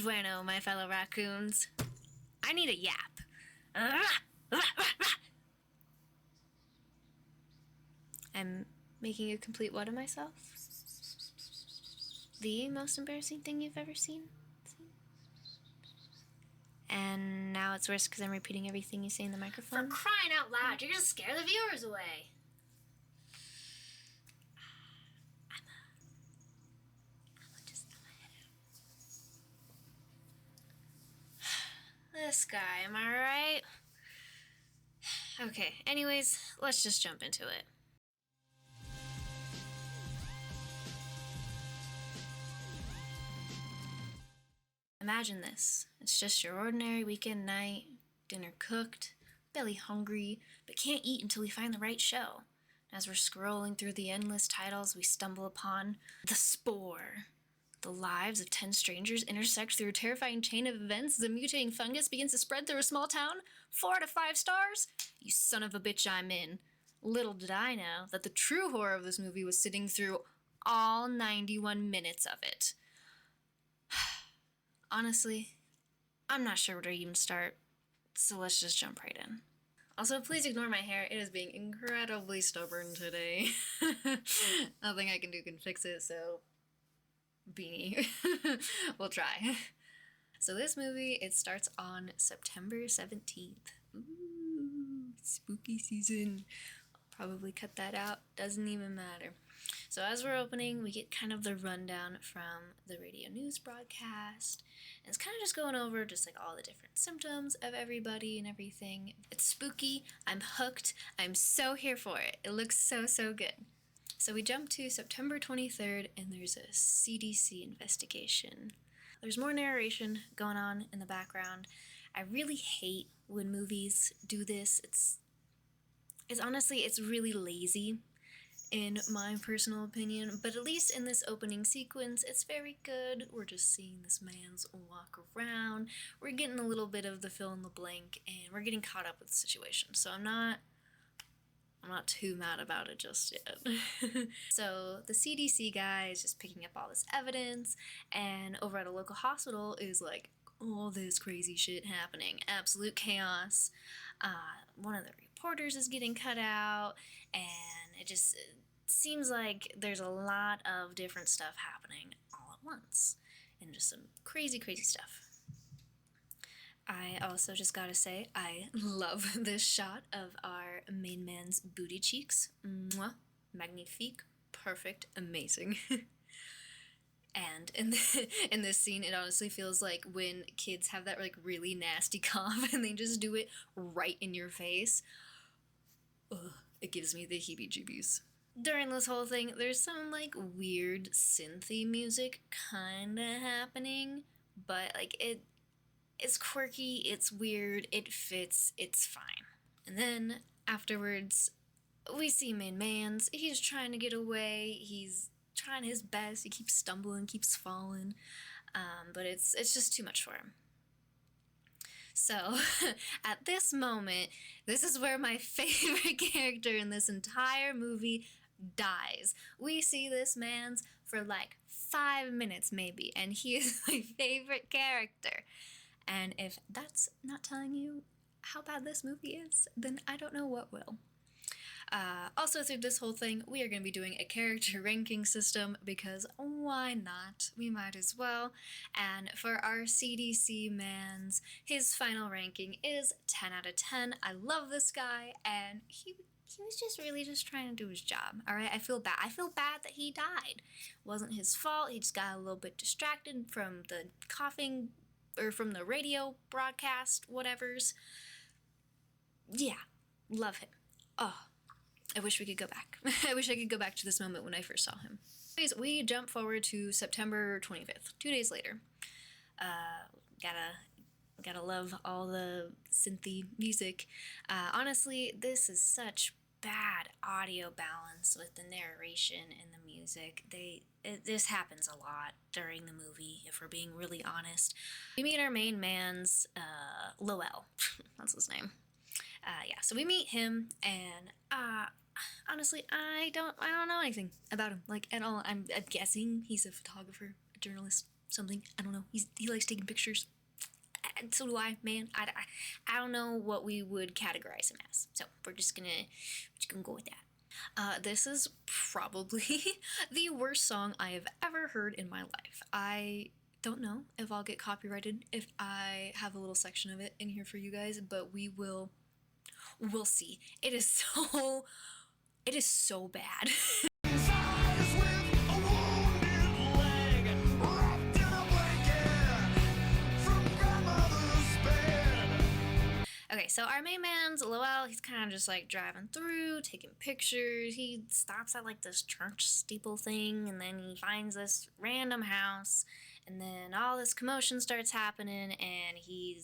Bueno, my fellow raccoons. I need a yap. I'm making a complete what of myself? The most embarrassing thing you've ever seen? And now it's worse because I'm repeating everything you say in the microphone? For crying out loud, you're gonna scare the viewers away. I'm gonna head out. This guy, am I right? Okay, anyways, let's just jump into it. Imagine this. It's just your ordinary weekend night, dinner cooked, belly hungry, but can't eat until we find the right show. As we're scrolling through the endless titles, we stumble upon The Spore. The lives of 10 strangers intersect through a terrifying chain of events as a mutating fungus begins to spread through a small town. 4 out of 5 stars? You son of a bitch, I'm in. Little did I know that the true horror of this movie was sitting through all 91 minutes of it. Honestly, I'm not sure where to even start, so let's just jump right in. Also, please ignore my hair. It is being incredibly stubborn today. Nothing I can do can fix it, so beanie. We'll try. So this movie, it starts on September 17th. Ooh, spooky season. I'll probably cut that out. Doesn't even matter. So as we're opening, we get kind of the rundown from the radio news broadcast. And it's kind of just going over just like all the different symptoms of everybody and everything. It's spooky. I'm hooked. I'm so here for it. It looks so, so good. So we jump to September 23rd, and there's a CDC investigation. There's more narration going on in the background. I really hate when movies do this. It's honestly, it's really lazy, in my personal opinion, but at least in this opening sequence, it's very good. We're just seeing this man's walk around. We're getting a little bit of the fill in the blank, and we're getting caught up with the situation. So I'm not too mad about it just yet. So the CDC guy is just picking up all this evidence, and over at a local hospital is like all this crazy shit happening. Absolute chaos. One of the reporters is getting cut out, and it seems like there's a lot of different stuff happening all at once, and just some crazy, crazy stuff. I also just gotta say, I love this shot of our main man's booty cheeks. Mwah. Magnifique. Perfect. Amazing. And in this scene, it honestly feels like when kids have that like really nasty cough and they just do it right in your face. Ugh, it gives me the heebie-jeebies. During this whole thing, there's some like weird synthy music kinda happening, but like it's quirky, it's weird, it fits, it's fine. And then afterwards, we see main man's. He's trying to get away. He's trying his best. He keeps stumbling, keeps falling, but it's just too much for him. So at this moment, this is where my favorite character in this entire movie dies. We see this man's for like 5 minutes maybe, and he is my favorite character. And if that's not telling you how bad this movie is, then I don't know what will. Also, through this whole thing, we are going to be doing a character ranking system because why not? We might as well. And for our CDC man's, his final ranking is 10 out of 10. I love this guy, and he was just really just trying to do his job. All right, I feel bad. I feel bad that he died. It wasn't his fault. He just got a little bit distracted from the coughing or from the radio broadcast, whatevers. Yeah, love him. Oh. I wish we could go back. I wish I could go back to this moment when I first saw him. Anyways, we jump forward to September 25th, 2 days later. Gotta love all the synthy music. Honestly, this is such bad audio balance with the narration and the music. This happens a lot during the movie, if we're being really honest. We meet our main man's, Lowell. That's his name. So we meet him, and honestly, I don't know anything about him, like, at all. I'm guessing he's a photographer, a journalist. something. I don't know. He likes taking pictures. And so do I, man. I don't know what we would categorize him as. So we're just gonna go with that. This is probably the worst song I have ever heard in my life. I don't know if I'll get copyrighted if I have a little section of it in here for you guys, but we'll see. It is so bad. Okay, so our main man's Lowell. He's kind of just like driving through, taking pictures. He stops at like this church steeple thing, and then he finds this random house, and then all this commotion starts happening, and he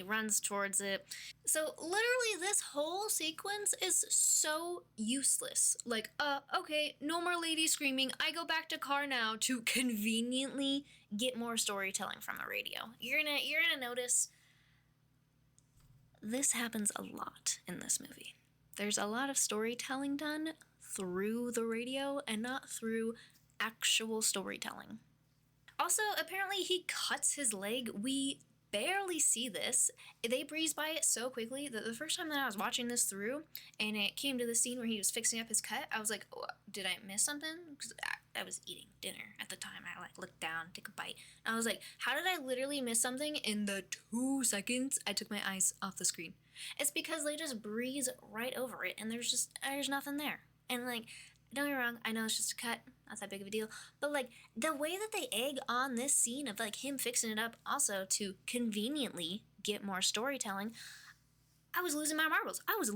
runs towards it. So literally this whole sequence is so useless. Like, okay, no more ladies screaming. I go back to car now to conveniently get more storytelling from the radio. You're gonna notice this happens a lot in this movie. There's a lot of storytelling done through the radio and not through actual storytelling. Also, apparently he cuts his leg. We barely see this. They breeze by it so quickly that the first time that I was watching this through and it came to the scene where he was fixing up his cut, I was like, oh, did I miss something? Because I was eating dinner at the time. I like looked down, took a bite, and I was like, how did I literally miss something in the 2 seconds I took my eyes off the screen? It's because they just breeze right over it and there's nothing there. And like, don't get me wrong, I know it's just a cut, not that big of a deal, but like the way that they egg on this scene of like him fixing it up also to conveniently get more storytelling, I was losing my marbles. I was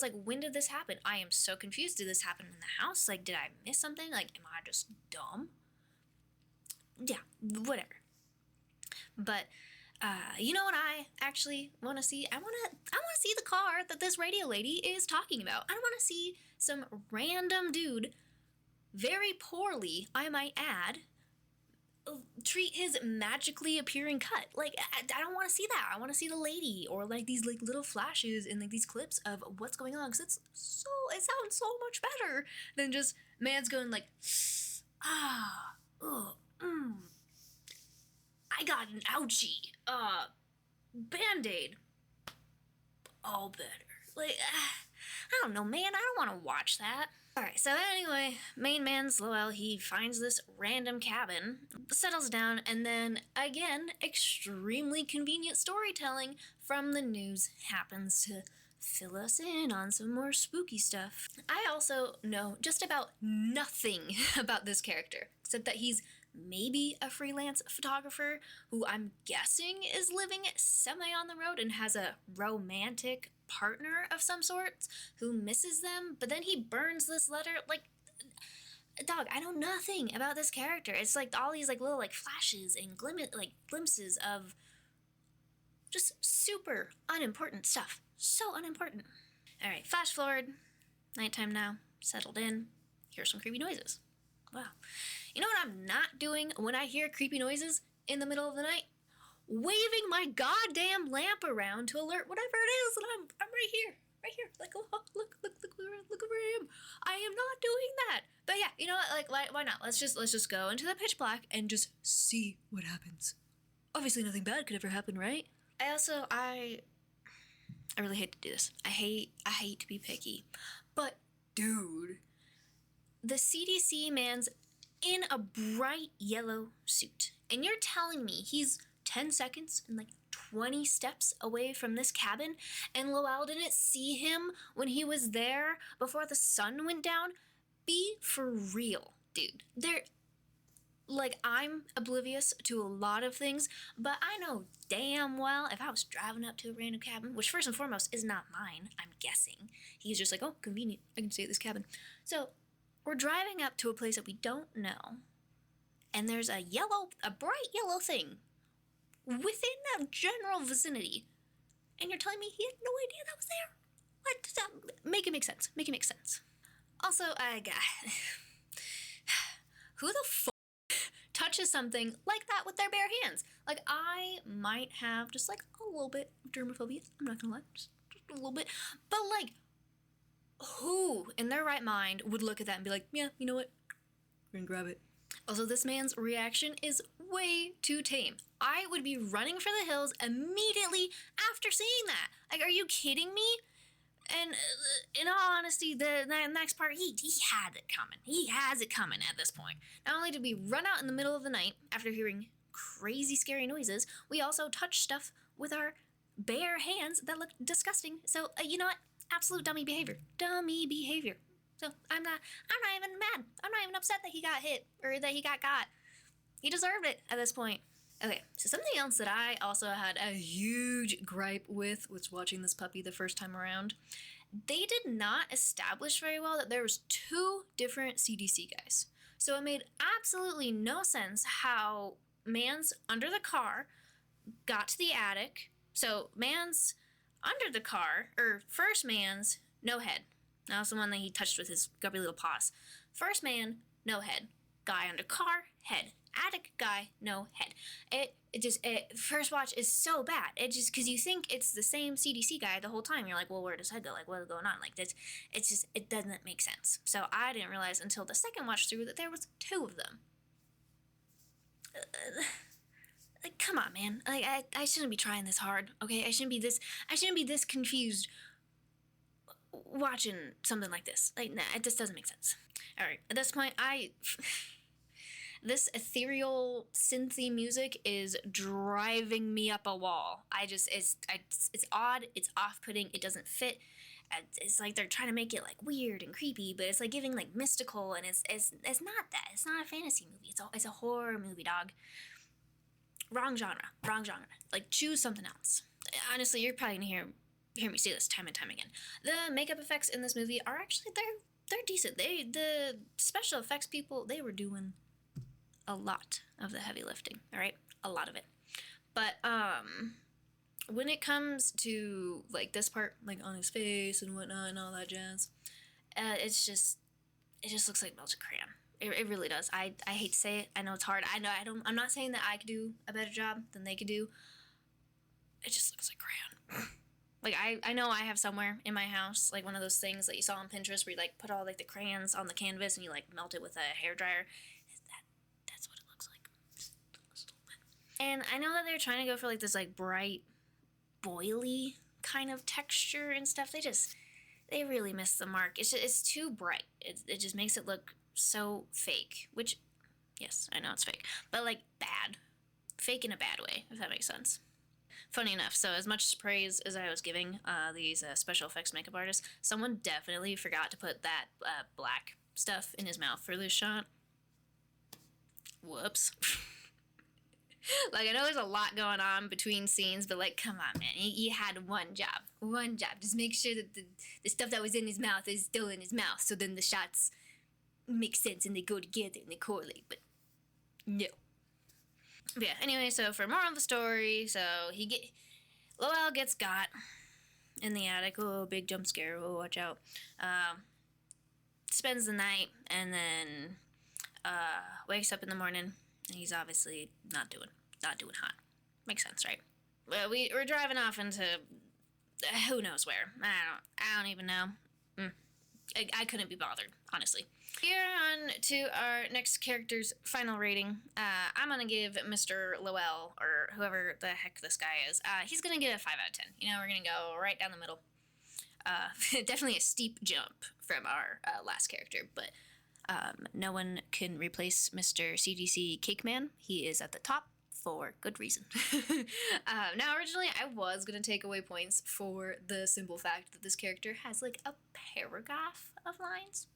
like, when did this happen? I am so confused. Did this happen in the house? Like, did I miss something? Like, am I just dumb? Yeah, whatever. But you know what I actually want to see? I want to see the car that this radio lady is talking about. I don't want to see some random dude, very poorly, I might add, treat his magically appearing cut. Like, I don't want to see that. I want to see the lady, or like these like little flashes in like these clips of what's going on, because it sounds so much better than just man's going like, I got an ouchie, Band-Aid, all better. Like, I don't know, man, I don't want to watch that. Alright, so anyway, main man's Lowell, he finds this random cabin, settles down, and then, again, extremely convenient storytelling from the news happens to fill us in on some more spooky stuff. I also know just about nothing about this character, except that he's maybe a freelance photographer who I'm guessing is living semi on the road and has a romantic partner of some sort who misses them, but then he burns this letter. Like, dog, I know nothing about this character. It's like all these like little like flashes and glimpses of just super unimportant stuff. So unimportant. Alright, flash forward. Nighttime now. Settled in. Hear some creepy noises. Wow. You know what I'm not doing when I hear creepy noises in the middle of the night? Waving my goddamn lamp around to alert whatever it is, and I'm right here. Like, oh, look where I am. I am not doing that. But yeah, you know what? Like, why not? Let's just go into the pitch black and just see what happens. Obviously, nothing bad could ever happen, right? I really hate to do this. I hate to be picky, but dude, the CDC man's in a bright yellow suit, and you're telling me he's 10 seconds and like 20 steps away from this cabin, and Lowell didn't see him when he was there before the sun went down? Be for real, dude. I'm oblivious to a lot of things, but I know damn well if I was driving up to a random cabin, which first and foremost is not mine, I'm guessing. He's just like, oh, convenient, I can stay at this cabin. So we're driving up to a place that we don't know, and there's a bright yellow thing within a general vicinity, and you're telling me he had no idea that was there? What? Make it make sense. Also, who the fuck touches something like that with their bare hands? Like, I might have just like a little bit of germophobia, I'm not gonna lie, just a little bit, but like, who in their right mind would look at that and be like, yeah, you know what, we're gonna grab it? Also, this man's reaction is way too tame. I would be running for the hills immediately after seeing that. Like, are you kidding me? And in all honesty, the next part, he had it coming. He has it coming at this point. Not only did we run out in the middle of the night after hearing crazy scary noises, we also touched stuff with our bare hands that looked disgusting. So, you know what? Absolute dummy behavior. Dummy behavior. So, I'm not even mad. I'm not even upset that he got hit or that he got. He deserved it at this point. Okay, so something else that I also had a huge gripe with was watching this puppy the first time around. They did not establish very well that there was 2 different CDC guys. So it made absolutely no sense how man's under the car got to the attic. So man's under the car, or first man's no head. That was the one that he touched with his grubby little paws. First man, no head. Guy under car, head. Attic guy, no head. First watch is so bad. It just, because you think it's the same CDC guy the whole time. You're like, well, where does head go? Like, what's going on? Like, it doesn't make sense. So I didn't realize until the second watch through that there was 2 of them. Like, come on, man. Like, I shouldn't be trying this hard, okay? I shouldn't be this confused watching something like this. Like, nah, it just doesn't make sense. All right, at this point, this ethereal synthy music is driving me up a wall. It's odd, it's off-putting, it doesn't fit. It's like they're trying to make it like weird and creepy, but it's like giving like mystical, and it's not that. It's not a fantasy movie. It's a horror movie, dog. Wrong genre. Like, choose something else. Honestly, you're probably gonna hear me say this time and time again. The makeup effects in this movie are actually they're decent. The special effects people, they were doing a lot of the heavy lifting, all right? A lot of it. But when it comes to like this part, like on his face and whatnot and all that jazz, it just looks like melted crayon. It really does. I hate to say it. I know it's hard. I'm not saying that I could do a better job than they could do. It just looks like crayon. Like, I know I have somewhere in my house, like one of those things that you saw on Pinterest where you like put all like the crayons on the canvas and you like melt it with a hairdryer. That's what it looks like. And I know that they're trying to go for like this like bright, boily kind of texture and stuff. They really missed the mark. It's too bright. It just makes it look so fake, which, yes, I know it's fake, but like bad. Fake in a bad way, if that makes sense. Funny enough, so as much praise as I was giving these special effects makeup artists, someone definitely forgot to put that black stuff in his mouth for this shot. Whoops. Like, I know there's a lot going on between scenes, but like, come on, man. He had one job. Just make sure that the stuff that was in his mouth is still in his mouth, so then the shots make sense and they go together and they correlate, but no. But yeah, anyway, so for more of the story, so Lowell gets got in the attic. Oh, big jump scare. Oh, watch out. Spends the night and then wakes up in the morning, and he's obviously not doing hot. Makes sense, right? Well, we're driving off into who knows where. I don't even know. I couldn't be bothered, honestly. Here on to our next character's final rating. I'm gonna give Mr. Lowell, or whoever the heck this guy is, he's gonna get a 5 out of 10. You know, we're gonna go right down the middle. Definitely a steep jump from our last character, but no one can replace Mr. CDC Cake Man. He is at the top for good reason. Now, originally, I was going to take away points for the simple fact that this character has, like, a paragraph of lines.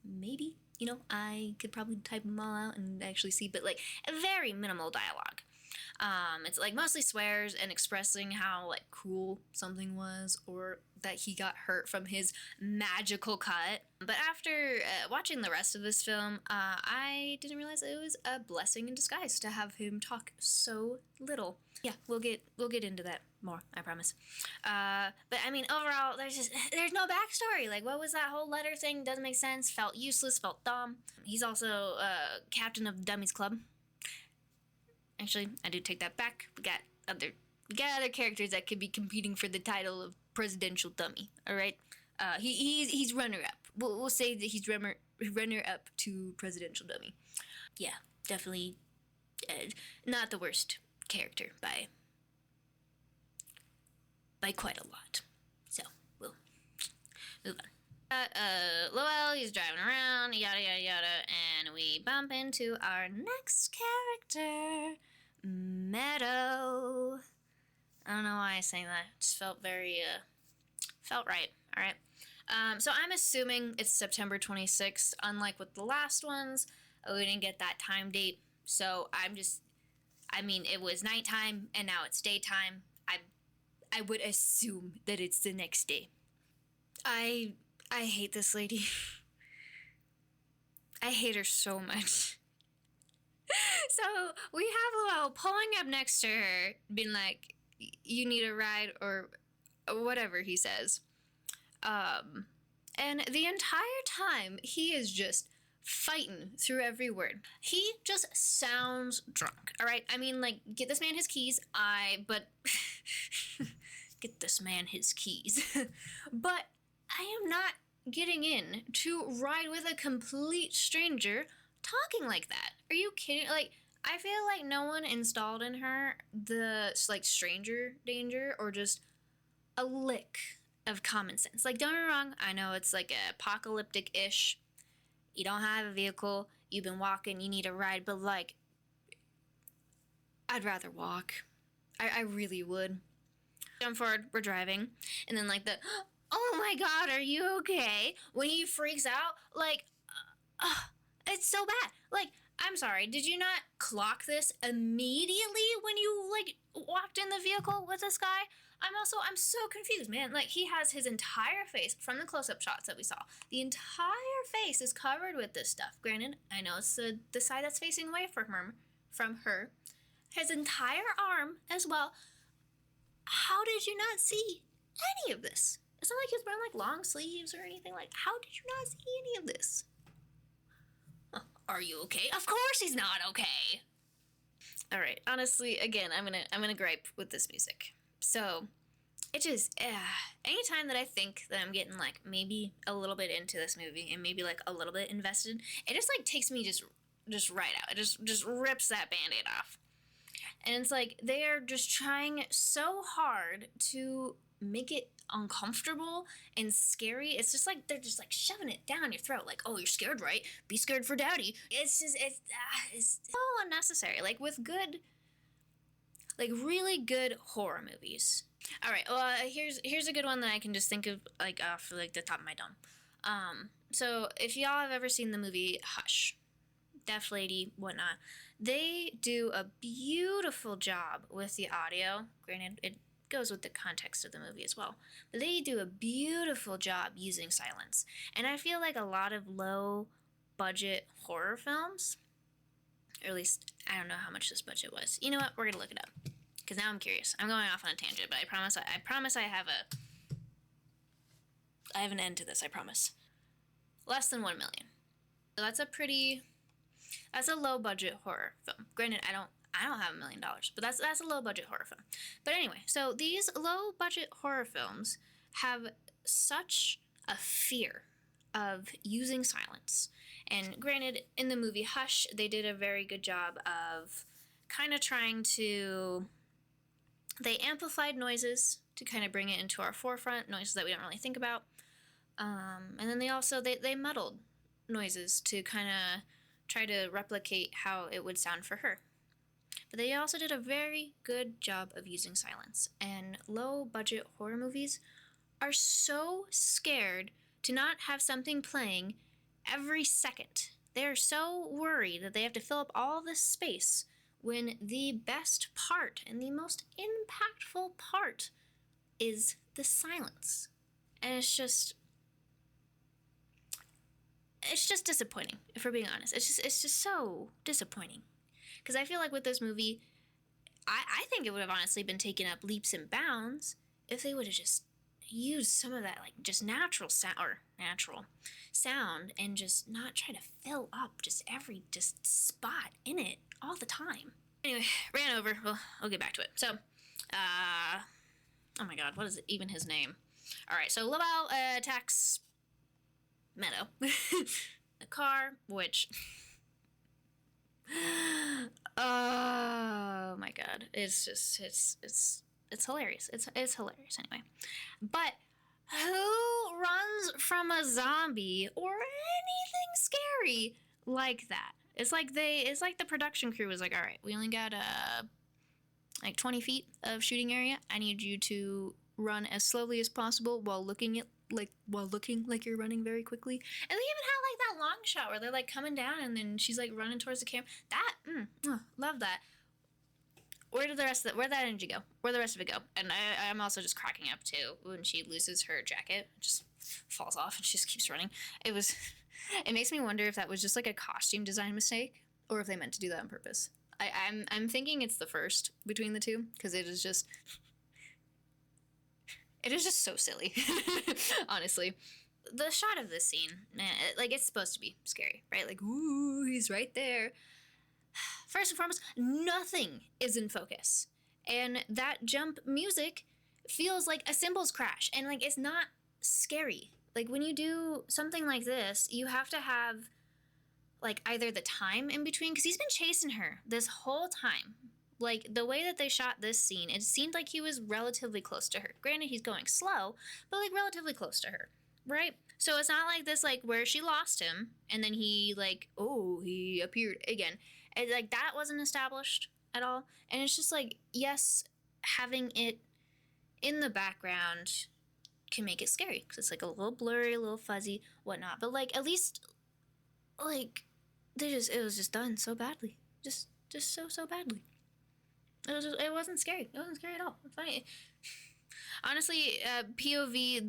Maybe. You know, I could probably type them all out and actually see, but, like, a very minimal dialogue. It's, like, mostly swears and expressing how, like, cool something was, or that he got hurt from his magical cut. But after watching the rest of this film, I didn't realize it was a blessing in disguise to have him talk so little. Yeah, we'll get into that more, I promise. But I mean, overall, there's no backstory. Like, what was that whole letter thing? Doesn't make sense. Felt useless. Felt dumb. He's also captain of the Dummies Club. Actually, I do take that back. We got other characters that could be competing for the title of presidential dummy. All right, he's runner up. We'll say that he's runner up to presidential dummy. yeah, definitely not the worst character by quite a lot. So we'll move on. Lowell, he's driving around, yada yada yada, and we bump into our next character, Meadow. I don't know why I sang that. It just felt very, felt right. All right. So I'm assuming it's September 26th. Unlike with the last ones, we didn't get that time date. So it was nighttime and now it's daytime. I would assume that it's the next day. I hate this lady. I hate her so much. So we have Lowell pulling up next to her, being like, "You need a ride," or whatever he says. And the entire time he is just fighting through every word. He just sounds drunk. All right. I mean, like, get this man his keys. Get this man his keys. But I am not getting in to ride with a complete stranger talking like that. Are you kidding? Like, I feel like no one installed in her the, like, stranger danger or just a lick of common sense. Like, don't get me wrong, I know it's like apocalyptic-ish. You don't have a vehicle, you've been walking, you need a ride, but like, I'd rather walk. I really would. Jump forward, we're driving, and then like oh my god, are you okay? When he freaks out, like, it's so bad. Like, I'm sorry, did you not clock this immediately when you, like, walked in the vehicle with this guy? I'm so confused, man. Like, he has his entire face, from the close-up shots that we saw, the entire face is covered with this stuff. Granted, I know it's the side that's facing away from her. His entire arm as well. How did you not see any of this? It's not like he was wearing, like, long sleeves or anything. Like, how did you not see any of this? Are you okay? Of course he's not okay. All right. Honestly, again, I'm gonna gripe with this music. So, it just anytime that I think that I'm getting like maybe a little bit into this movie and maybe like a little bit invested, it just like takes me just right out. It just rips that Band-Aid off. And it's like they are just trying so hard to make it uncomfortable and scary. It's just like they're just like shoving it down your throat. Like, oh, you're scared, right? Be scared for daddy. It's so unnecessary. Like with good, like really good horror movies. All right, well, here's a good one that I can just think of like off like the top of my dome. So if y'all have ever seen the movie Hush, Deaf Lady, whatnot, they do a beautiful job with the audio. Granted, it goes with the context of the movie as well, but they do a beautiful job using silence. And I feel like a lot of low budget horror films, or at least I don't know how much this budget was. You know what? We're gonna look it up because now I'm curious. I'm going off on a tangent, but I promise I have an end to this. I promise. Less than $1 million. So that's a low budget horror film. Granted, I don't have $1 million, but that's a low budget horror film. But anyway, so these low budget horror films have such a fear of using silence. And granted, in the movie Hush, they did a very good job of kind of trying to... They amplified noises to kind of bring it into our forefront, noises that we don't really think about. And then they muddled noises to kind of try to replicate how it would sound for her. But they also did a very good job of using silence. And low-budget horror movies are so scared to not have something playing every second. They are so worried that they have to fill up all this space when the best part and the most impactful part is the silence. And it's just disappointing, if we're being honest. It's just so disappointing. Because I feel like with this movie, I think it would have honestly been taken up leaps and bounds if they would have just used some of that, like, just natural sound and just not try to fill up just every spot in it all the time. Anyway, ran over. We'll get back to it. So, oh my god, what is even his name? All right, so Lowell attacks Meadow. The car, which Oh my god. It's just it's hilarious. It's hilarious anyway. But who runs from a zombie or anything scary like that? It's like the production crew was like, all right, we only got like 20 feet of shooting area. I need you to run as slowly as possible while looking like you're running very quickly. And they even had like that long shot where they're like coming down and then she's like running towards the camera. That love that. Where did where'd that energy go? Where'd the rest of it go? And I'm also just cracking up too when she loses her jacket, it just falls off and she just keeps running. It makes me wonder if that was just like a costume design mistake or if they meant to do that on purpose. I'm thinking it's the first between the two because it is just so silly, honestly. The shot of this scene, like it's supposed to be scary, right? Like, ooh, he's right there. First and foremost, nothing is in focus. And that jump music feels like a cymbals crash. And like it's not scary. Like when you do something like this, you have to have like either the time in between, because he's been chasing her this whole time. Like the way that they shot this scene, it seemed like he was relatively close to her. Granted, he's going slow, but like relatively close to her, right? So it's not like this, like where she lost him and then he like, oh, he appeared again. And, like that wasn't established at all. And it's just like, yes, having it in the background can make it scary because it's like a little blurry, a little fuzzy, whatnot. But like at least, like it was just done so badly, just so badly. It wasn't scary. It wasn't scary at all. It's funny. Honestly, POV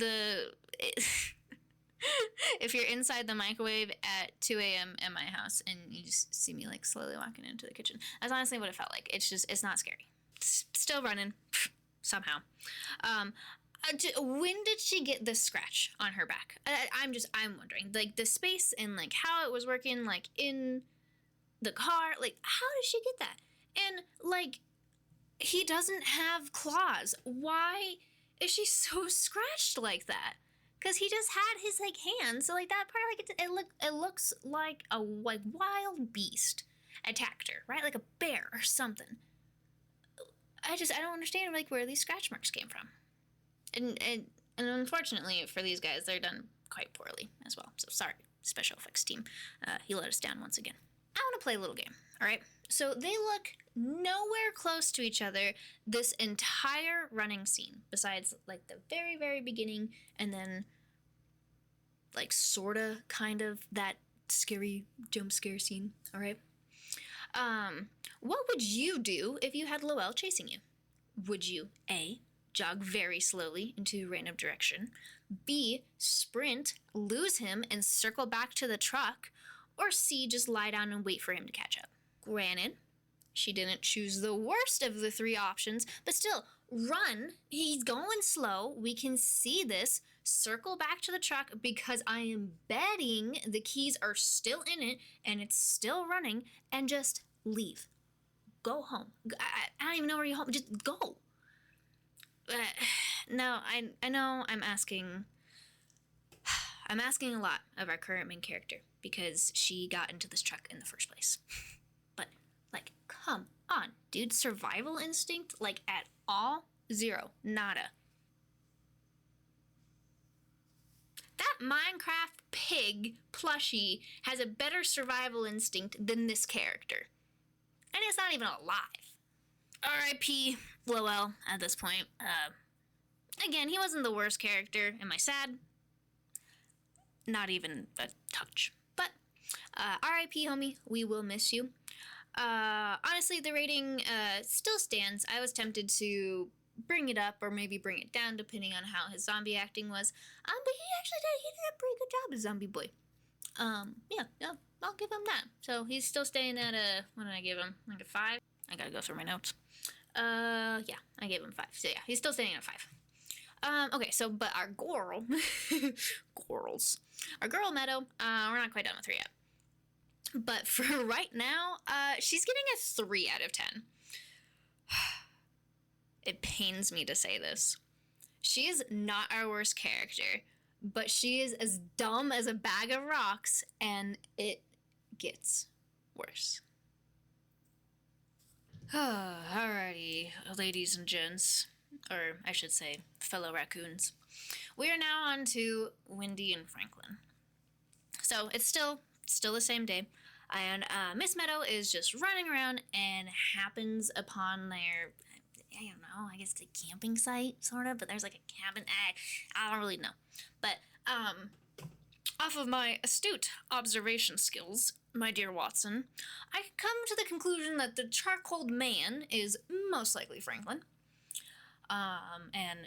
if you're inside the microwave at 2 a.m. at my house and you just see me like slowly walking into the kitchen, that's honestly what it felt like. It's not scary. It's still running somehow. When did she get this scratch on her back? I'm wondering, like the space and like how it was working, like in the car, like how did she get that? And like he doesn't have claws. Why is she so scratched like that? Because he just had his like hands, so like that part, like it looks like a like wild beast attacked her, right? Like a bear or something. I don't understand like where these scratch marks came from, and unfortunately for these guys, they're done quite poorly as well. So sorry, special effects team, he let us down once again. I want to play a little game, all right? So they look nowhere close to each other this entire running scene, besides like the very, very beginning, and then like sorta kind of that scary jump scare scene, all right? What would you do if you had Lowell chasing you? Would you A, jog very slowly into a random direction, B, sprint, lose him, and circle back to the truck, or C, just lie down and wait for him to catch up? Granted, she didn't choose the worst of the three options, but still, run. He's going slow. We can see this. Circle back to the truck because I am betting the keys are still in it and it's still running, and just leave. Go home. I don't even know where you're home. Just go. No, I know I'm asking a lot of our current main character because she got into this truck in the first place. But, like, come on, dude. Survival instinct, like, at all? Zero. Nada. That Minecraft pig plushie has a better survival instinct than this character. And it's not even alive. R.I.P. Lowell at this point. Again, he wasn't the worst character. Am I sad? Not even a touch. But R.I.P. homie, we will miss you. Honestly, the rating still stands. I was tempted to bring it up or maybe bring it down depending on how his zombie acting was. But he did a pretty good job as zombie boy. Yeah, I'll give him that. So he's still staying at what did I give him? Like a 5? I gotta go through my notes. Yeah, I gave him 5. So yeah, he's still staying at 5. Okay, so, but our girl, our girl Meadow, we're not quite done with her yet. But for right now, she's getting a 3 out of 10. It pains me to say this. She is not our worst character, but she is as dumb as a bag of rocks, and it gets worse. Alrighty, ladies and gents, or I should say, fellow raccoons. We are now on to Wendy and Franklin. So it's still the same day, and Miss Meadow is just running around and happens upon their, I don't know, I guess a camping site, sort of, but there's like a cabin, I don't really know. But, off of my astute observation skills, my dear Watson, I come to the conclusion that the charcoaled man is most likely Franklin. And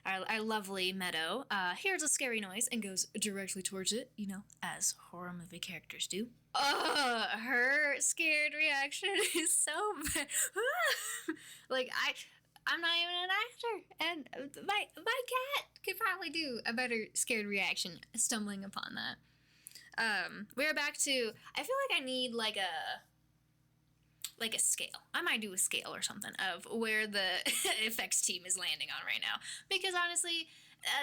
our lovely Meadow hears a scary noise and goes directly towards it, you know, as horror movie characters do. Her scared reaction is so bad. Like, I'm not even an actor, and my cat could probably do a better scared reaction stumbling upon that. We're back to, I feel like I need like a scale. I might do a scale or something of where the effects team is landing on right now, because honestly,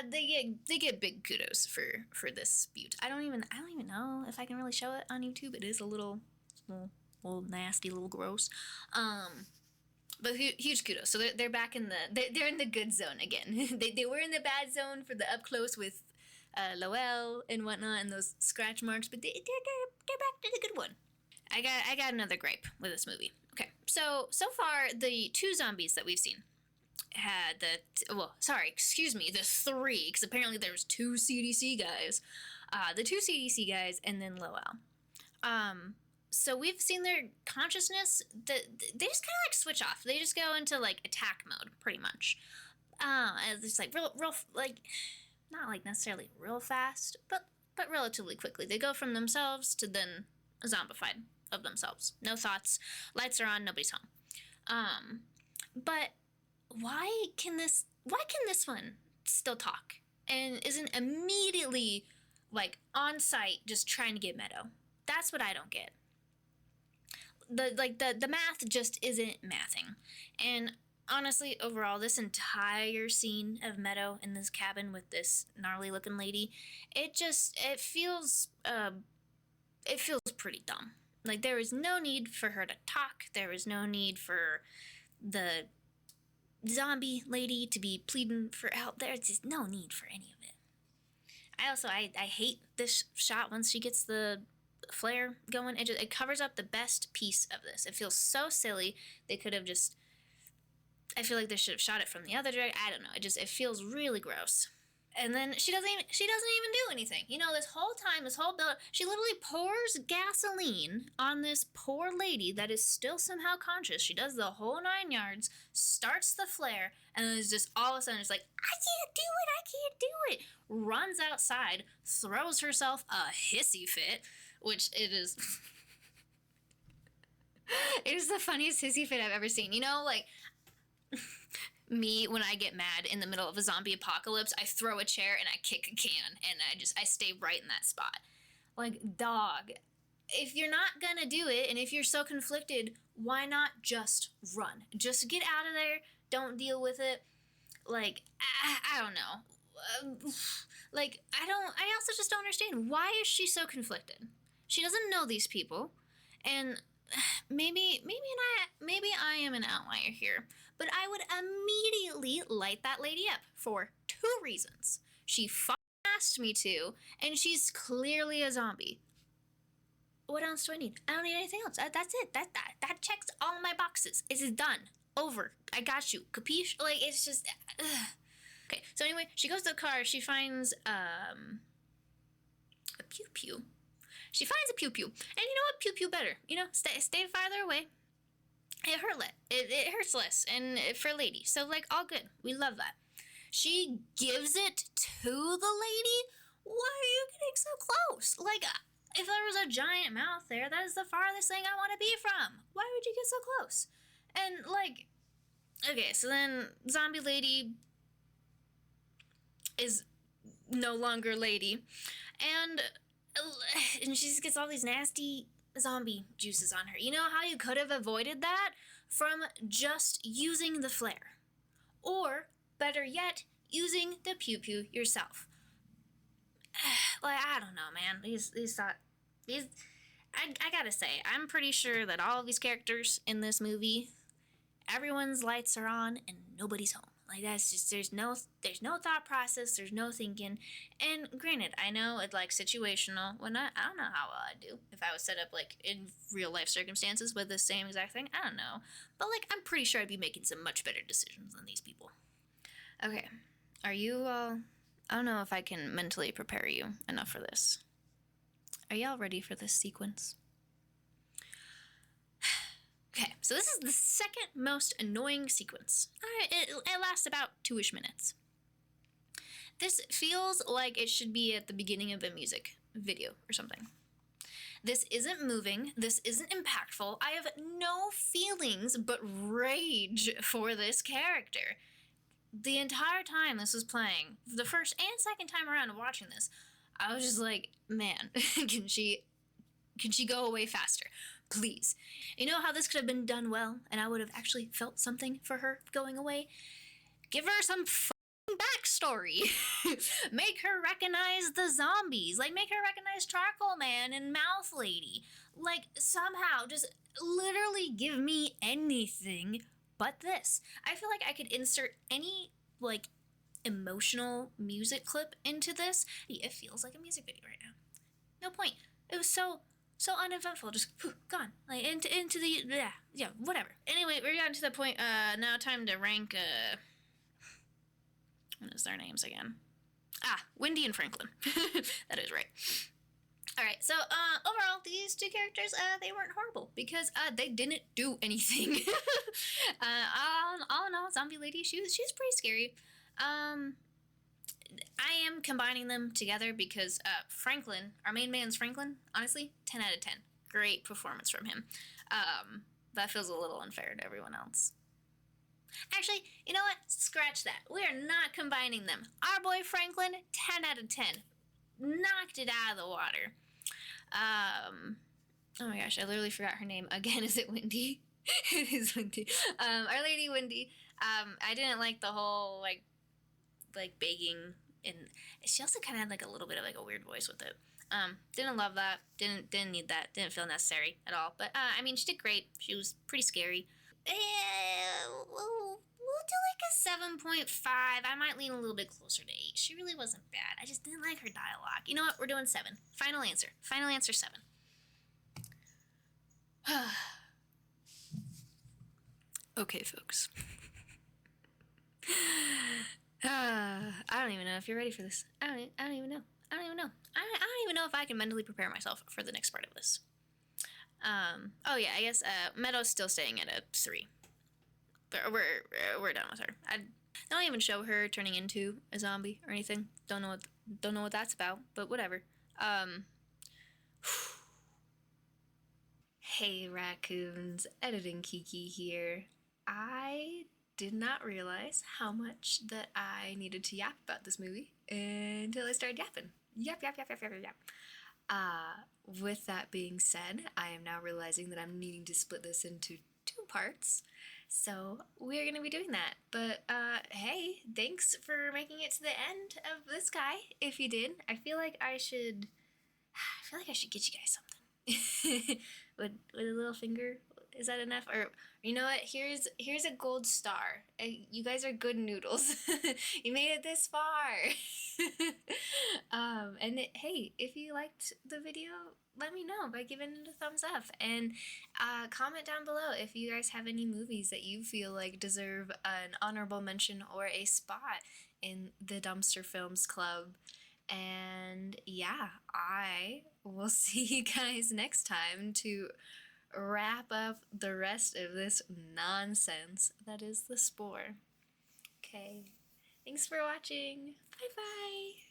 they get big kudos for this butte. I don't even know if I can really show it on YouTube. It is a little nasty, a little gross. But huge kudos. So they're back in they're in the good zone again. they were in the bad zone for the up close with Lowell and whatnot and those scratch marks, but they're back to the good one. I got another gripe with this movie. Okay, so far the two zombies that we've seen had the three, because apparently there's two CDC guys. The two CDC guys and then Lowell. So we've seen their consciousness, they just kind of like switch off. They just go into like attack mode, pretty much. It's like real, like, not like necessarily real fast, but relatively quickly. They go from themselves to then zombified of themselves. No thoughts, lights are on, nobody's home. But why can this one still talk and isn't immediately like on site just trying to get Meadow? That's what I don't get. The math just isn't mathing. And honestly, overall, this entire scene of Meadow in this cabin with this gnarly looking lady, it feels pretty dumb. Like, there is no need for her to talk. There is no need for the zombie lady to be pleading for help. There's just no need for any of it. I hate this shot once she gets the flare going. It covers up the best piece of this. It feels so silly. They could have just, I feel like they should have shot it from the other direction. I don't know. It feels really gross. And then she doesn't even do anything. You know, this whole time, this whole build, she literally pours gasoline on this poor lady that is still somehow conscious. She does the whole 9 yards, starts the flare, and then it's just all of a sudden it's like, I can't do it. Runs outside, throws herself a hissy fit, which it is. It is the funniest hissy fit I've ever seen. You know, like, me, when I get mad in the middle of a zombie apocalypse, I throw a chair and I kick a can, and I stay right in that spot. Like, dog, if you're not gonna do it, and if you're so conflicted, why not just run? Just get out of there, don't deal with it. Like, I don't know. Like, I also just don't understand, why is she so conflicted? She doesn't know these people, and maybe I am an outlier here, but I would immediately light that lady up for 2 reasons. She asked me to, and she's clearly a zombie. What else do I need? I don't need anything else. That's it. That checks all my boxes. It's done. Over. I got you. Capiche? Like, it's just. Okay, so anyway, she goes to the car. She finds a pew-pew. She finds a pew-pew. And you know what? Pew-pew better. You know, stay farther away. It hurts less, and for a lady. So, like, all good. We love that. She gives it to the lady? Why are you getting so close? Like, if there was a giant mouth there, that is the farthest thing I want to be from. Why would you get so close? And, like, okay, so then zombie lady is no longer lady. And she just gets all these nasty zombie juices on her. You know how you could have avoided that? From just using the flare. Or, better yet, using the pew-pew yourself. Like, I don't know, man. I gotta say, I'm pretty sure that all of these characters in this movie everyone's lights are on and nobody's home. Like, that's just, there's no thought process, there's no thinking. And granted, I know it's like situational. When I don't know how well I'd do if I was set up like in real life circumstances with the same exact thing. I don't know. But like, I'm pretty sure I'd be making some much better decisions than these people. Okay, are you all, I don't know if I can mentally prepare you enough for this. Are y'all ready for this sequence? Okay, so this is the second most annoying sequence. It lasts about 2-ish minutes. This feels like it should be at the beginning of a music video or something. This isn't moving. This isn't impactful. I have no feelings but rage for this character. The entire time this was playing, the first and second time around watching this, I was just like, man, can she go away faster? Please. You know how this could have been done well, and I would have actually felt something for her going away? Give her some backstory. Make her recognize the zombies. Like, make her recognize Charcoal Man and Mouth Lady. Like, somehow, just literally give me anything but this. I feel like I could insert any, like, emotional music clip into this. It feels like a music video right now. No point. It was so uneventful, just gone, like into the whatever. Anyway, we're gotten to the point. Now time to rank. What is their names again? Wendy and Franklin. That is right. All right. So overall, these two characters, they weren't horrible because they didn't do anything. All in all, Zombie Lady, she was pretty scary. I am combining them together because Franklin, our main man's Franklin, honestly, 10 out of 10. Great performance from him. That feels a little unfair to everyone else. Actually, you know what? Scratch that. We are not combining them. Our boy Franklin, 10 out of 10. Knocked it out of the water. Oh my gosh, I literally forgot her name. Again, is it Wendy? It is Wendy. Our Lady Wendy. I didn't like the whole, like begging, and she also kind of had like a little bit of like a weird voice with it. Didn't love that. Didn't need that. Didn't feel necessary at all. But I mean, she did great. She was pretty scary. We'll do like a 7.5. I might lean a little bit closer to 8. She really wasn't bad. I just didn't like her dialogue. You know what? We're doing 7. Final answer. Final answer 7. Okay, folks. I don't even know if you're ready for this. I don't even know. I don't even know if I can mentally prepare myself for the next part of this. Oh yeah, I guess Meadow's still staying at a 3. But we're done with her. I don't even show her turning into a zombie or anything. Don't know what that's about, but whatever. Hey raccoons, Editing Kiki here. I did not realize how much that I needed to yap about this movie until I started yapping. Yap. With that being said, I am now realizing that I'm needing to split this into 2 parts. So we're going to be doing that. But hey, thanks for making it to the end of this guy. If you did, I feel like I should get you guys something. Would a little finger, is that enough? Or you know what? Here's a gold star. You guys are good noodles. You made it this far. Hey, if you liked the video, let me know by giving it a thumbs up. And comment down below if you guys have any movies that you feel like deserve an honorable mention or a spot in the Dumpster Films Club. And yeah, I will see you guys next time to wrap up the rest of this nonsense that is the Spore. Okay, thanks for watching. Bye bye.